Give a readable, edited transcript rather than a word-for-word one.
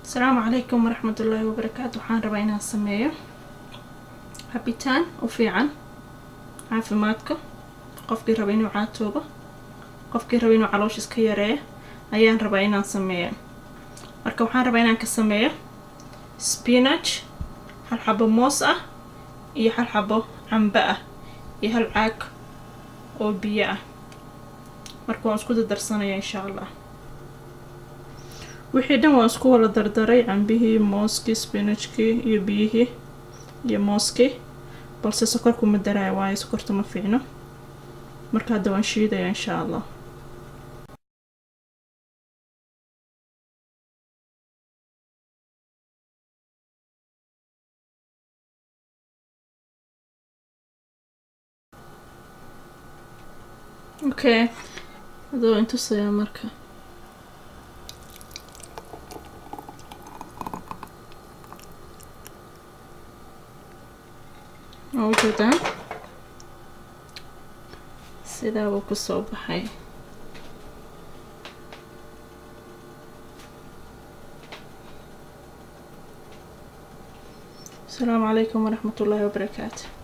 السلام عليكم ورحمة الله وبركاته. waxaan rabaa inaan sameeyo cabitaan u fiican caafimaadka qofkii raba inuu caatoobo, qofkii raba inuu caloosha iska yareeyo ayaan rabaa inaan sameeyo. marka waxaan rabaa inaan ka sameeyo spinach, hal xabo moos ah iyo hal xabo cambe ah iyo hal caag oo biyo ah. marka waan isku dardarsanaya insha Allah. wixii dhan waan isku wada dardaray, cambihii, mooskii, spinachkii iyo biyihii iyo mooskii, balse sokor kuma daraayo waayo sokorta ma fiicno. marka hadda waan shiidaya insha Allah. okay, hadda waan tusaya marka. وجودان سيدا وكسو بحي. السلام عليكم ورحمة الله وبركاته.